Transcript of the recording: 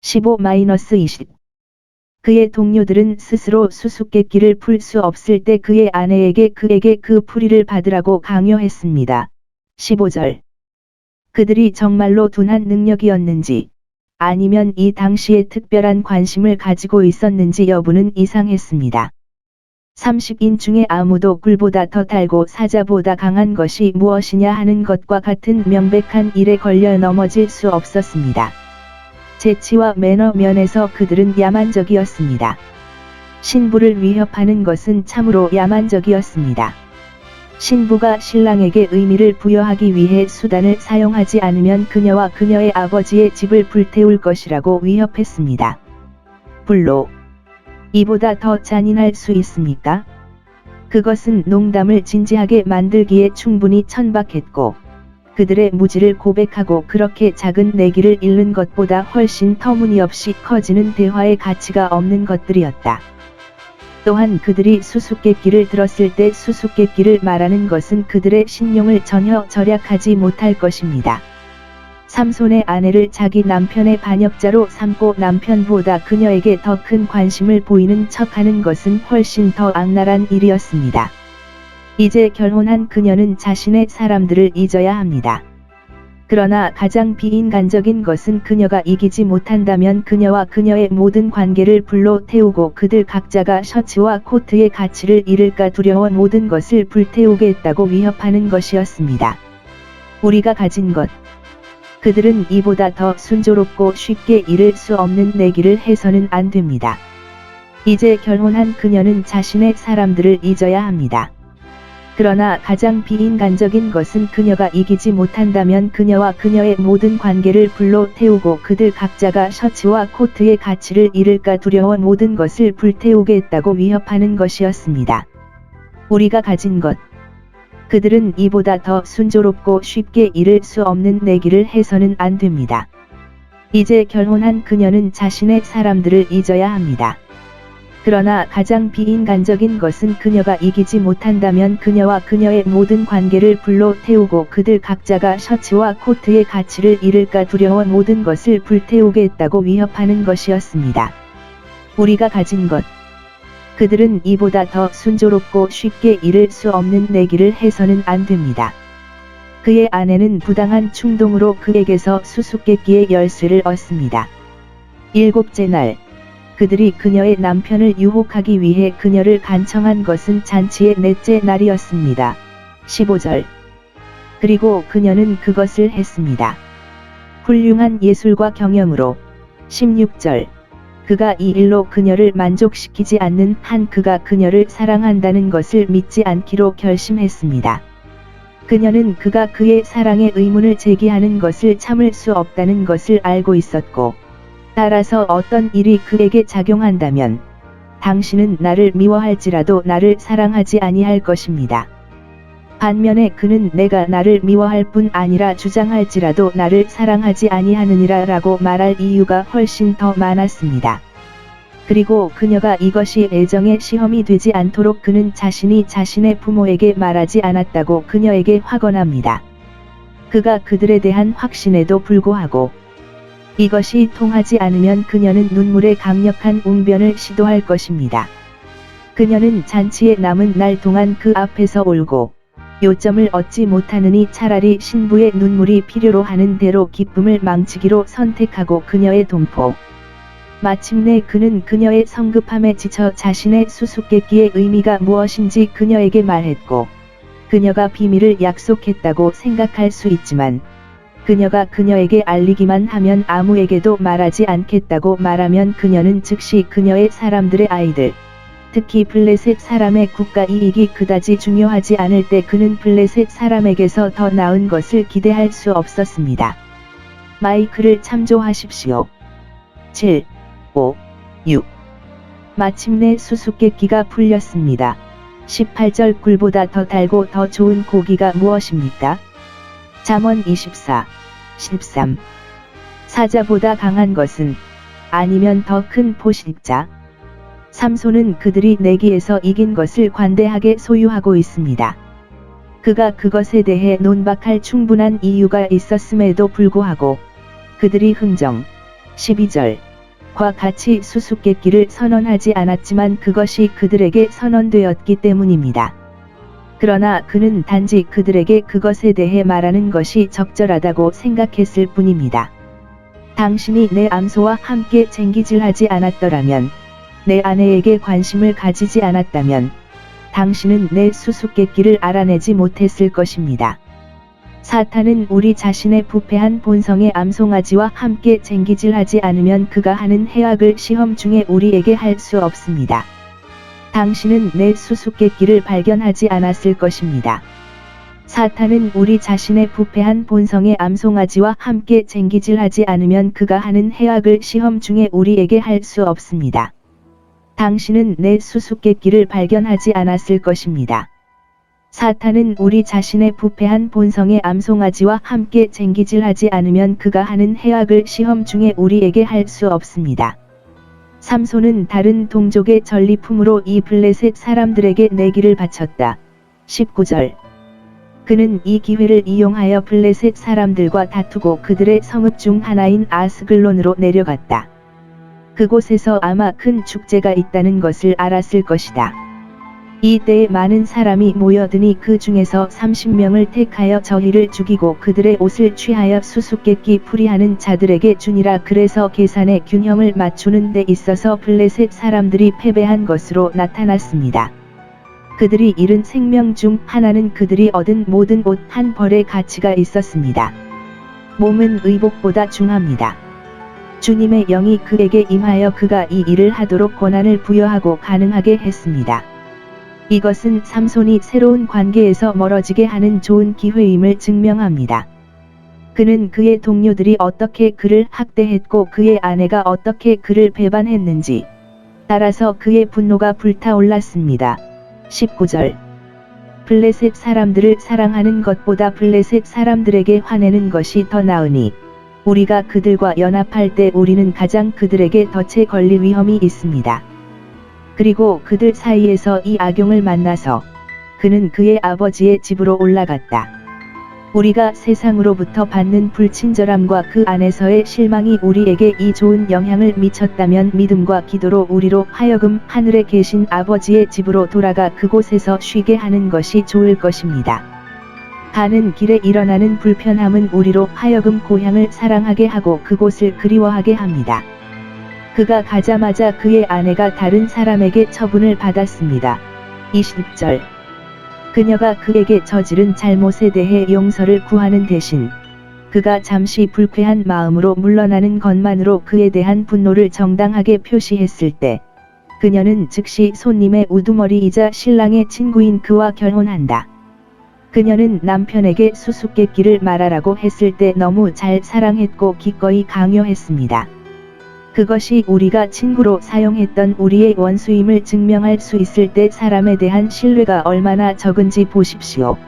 15-20 그의 동료들은 스스로 수수께끼를 풀 수 없을 때 그의 아내에게 그에게 그 풀이를 받으라고 강요했습니다. 15절 그들이 정말로 둔한 능력이었는지 아니면 이 당시에 특별한 관심을 가지고 있었는지 여부는 이상했습니다. 30인 중에 아무도 꿀보다 더 달고 사자보다 강한 것이 무엇이냐 하는 것과 같은 명백한 일에 걸려 넘어질 수 없었습니다. 재치와 매너 면에서 그들은 야만적이었습니다. 신부를 위협하는 것은 참으로 야만적이었습니다. 신부가 신랑에게 의미를 부여하기 위해 수단을 사용하지 않으면 그녀와 그녀의 아버지의 집을 불태울 것이라고 위협했습니다. 불로 이보다 더 잔인할 수 있습니까? 그것은 농담을 진지하게 만들기에 충분히 천박했고 그들의 무지를 고백하고 그렇게 작은 내기를 잃는 것보다 훨씬 터무니없이 커지는 대화의 가치가 없는 것들이었다. 또한 그들이 수수께끼를 들었을 때 수수께끼를 말하는 것은 그들의 신용을 전혀 절약하지 못할 것입니다. 삼손의 아내를 자기 남편의 반역자로 삼고 남편보다 그녀에게 더 큰 관심을 보이는 척하는 것은 훨씬 더 악랄한 일이었습니다. 이제 결혼한 그녀는 자신의 사람들을 잊어야 합니다. 그러나 가장 비인간적인 것은 그녀가 이기지 못한다면 그녀와 그녀의 모든 관계를 불로 태우고 그들 각자가 셔츠와 코트의 가치를 잃을까 두려워 모든 것을 불태우겠다고 위협하는 것이었습니다. 우리가 가진 것. 그들은 이보다 더 순조롭고 쉽게 잃을 수 없는 내기를 해서는 안 됩니다. 이제 결혼한 그녀는 자신의 사람들을 잊어야 합니다. 그러나 가장 비인간적인 것은 그녀가 이기지 못한다면 그녀와 그녀의 모든 관계를 불로 태우고 그들 각자가 셔츠와 코트의 가치를 잃을까 두려워 모든 것을 불태우겠다고 위협하는 것이었습니다. 우리가 가진 것. 그들은 이보다 더 순조롭고 쉽게 잃을 수 없는 내기를 해서는 안 됩니다. 이제 결혼한 그녀는 자신의 사람들을 잊어야 합니다. 그러나 가장 비인간적인 것은 그녀가 이기지 못한다면 그녀와 그녀의 모든 관계를 불로 태우고 그들 각자가 셔츠와 코트의 가치를 잃을까 두려워 모든 것을 불태우겠다고 위협하는 것이었습니다. 우리가 가진 것. 그들은 이보다 더 순조롭고 쉽게 잃을 수 없는 내기를 해서는 안 됩니다. 그의 아내는 부당한 충동으로 그에게서 수수께끼의 열쇠를 얻습니다. 일곱째 날. 그들이 그녀의 남편을 유혹하기 위해 그녀를 간청한 것은 잔치의 넷째 날이었습니다. 15절. 그리고 그녀는 그것을 했습니다. 훌륭한 예술과 경영으로. 16절. 그가 이 일로 그녀를 만족시키지 않는 한 그가 그녀를 사랑한다는 것을 믿지 않기로 결심했습니다. 그녀는 그가 그의 사랑에 의문을 제기하는 것을 참을 수 없다는 것을 알고 있었고 따라서 어떤 일이 그에게 작용한다면 당신은 나를 미워할지라도 나를 사랑하지 아니할 것입니다. 반면에 그는 내가 나를 미워할 뿐 아니라 주장할지라도 나를 사랑하지 아니하느니라 라고 말할 이유가 훨씬 더 많았습니다. 그리고 그녀가 이것이 애정의 시험이 되지 않도록 그는 자신이 자신의 부모에게 말하지 않았다고 그녀에게 확언합니다. 그가 그들에 대한 확신에도 불구하고 이것이 통하지 않으면 그녀는 눈물의 강력한 웅변을 시도할 것입니다. 그녀는 잔치에 남은 날 동안 그 앞에서 울고 요점을 얻지 못하느니 차라리 신부의 눈물이 필요로 하는 대로 기쁨을 망치기로 선택하고 그녀의 동포. 마침내 그는 그녀의 성급함에 지쳐 자신의 수수께끼의 의미가 무엇인지 그녀에게 말했고 그녀가 비밀을 약속했다고 생각할 수 있지만 그녀가 그녀에게 알리기만 하면 아무에게도 말하지 않겠다고 말하면 그녀는 즉시 그녀의 사람들의 아이들, 특히 블레셋 사람의 국가 이익이 그다지 중요하지 않을 때 그는 블레셋 사람에게서 더 나은 것을 기대할 수 없었습니다. 마이크를 참조하십시오. 7, 5, 6 마침내 수수께끼가 풀렸습니다. 18절 꿀보다 더 달고 더 좋은 고기가 무엇입니까? 잠언 24, 13 사자보다 강한 것은 아니면 더 큰 포식자. 삼손은 그들이 내기에서 이긴 것을 관대하게 소유하고 있습니다. 그가 그것에 대해 논박할 충분한 이유가 있었음에도 불구하고 그들이 흥정 12절 과 같이 수수께끼를 선언하지 않았지만 그것이 그들에게 선언되었기 때문입니다. 그러나 그는 단지 그들에게 그것에 대해 말하는 것이 적절하다고 생각했을 뿐입니다. 당신이 내 암소와 함께 쟁기질하지 않았더라면, 내 아내에게 관심을 가지지 않았다면, 당신은 내 수수께끼를 알아내지 못했을 것입니다. 사탄은 우리 자신의 부패한 본성의 암송아지와 함께 쟁기질하지 않으면 그가 하는 해악을 시험 중에 우리에게 할 수 없습니다. 당신은 내 수수께끼를 발견하지 않았을 것입니다. 사탄은 우리 자신의 부패한 본성의 암송아지와 함께 쟁기질하지 않으면 그가 하는 해악을 시험 중에 우리에게 할 수 없습니다. 당신은 내 수수께끼를 발견하지 않았을 것입니다. 사탄은 우리 자신의 부패한 본성의 암송아지와 함께 쟁기질하지 않으면 그가 하는 해악을 시험 중에 우리에게 할 수 없습니다. 삼손은 다른 동족의 전리품으로 이 블레셋 사람들에게 내기를 바쳤다. 19절. 그는 이 기회를 이용하여 블레셋 사람들과 다투고 그들의 성읍 중 하나인 아스글론으로 내려갔다. 그곳에서 아마 큰 축제가 있다는 것을 알았을 것이다. 이때에 많은 사람이 모여드니 그 중에서 30명을 택하여 저희를 죽이고 그들의 옷을 취하여 수수께끼 풀이하는 자들에게 주니라. 그래서 계산의 균형을 맞추는 데 있어서 블레셋 사람들이 패배한 것으로 나타났습니다. 그들이 잃은 생명 중 하나는 그들이 얻은 모든 옷 한 벌의 가치가 있었습니다. 몸은 의복보다 중합니다. 주님의 영이 그에게 임하여 그가 이 일을 하도록 권한을 부여하고 가능하게 했습니다. 이것은 삼손이 새로운 관계에서 멀어지게 하는 좋은 기회임을 증명합니다. 그는 그의 동료들이 어떻게 그를 학대했고 그의 아내가 어떻게 그를 배반했는지, 따라서 그의 분노가 불타올랐습니다. 19절. 블레셋 사람들을 사랑하는 것보다 블레셋 사람들에게 화내는 것이 더 나으니, 우리가 그들과 연합할 때 우리는 가장 그들에게 덫에 걸릴 위험이 있습니다. 그리고 그들 사이에서 이 악용을 만나서 그는 그의 아버지의 집으로 올라갔다. 우리가 세상으로부터 받는 불친절함과 그 안에서의 실망이 우리에게 이 좋은 영향을 미쳤다면 믿음과 기도로 우리로 하여금 하늘에 계신 아버지의 집으로 돌아가 그곳에서 쉬게 하는 것이 좋을 것입니다. 가는 길에 일어나는 불편함은 우리로 하여금 고향을 사랑하게 하고 그곳을 그리워하게 합니다. 그가 가자마자 그의 아내가 다른 사람에게 처분을 받았습니다. 20절. 그녀가 그에게 저지른 잘못에 대해 용서를 구하는 대신 그가 잠시 불쾌한 마음으로 물러나는 것만으로 그에 대한 분노를 정당하게 표시했을 때 그녀는 즉시 손님의 우두머리이자 신랑의 친구인 그와 결혼한다. 그녀는 남편에게 수수께끼를 말하라고 했을 때 너무 잘 사랑했고 기꺼이 강요했습니다. 그것이 우리가 친구로 사용했던 우리의 원수임을 증명할 수 있을 때 사람에 대한 신뢰가 얼마나 적은지 보십시오.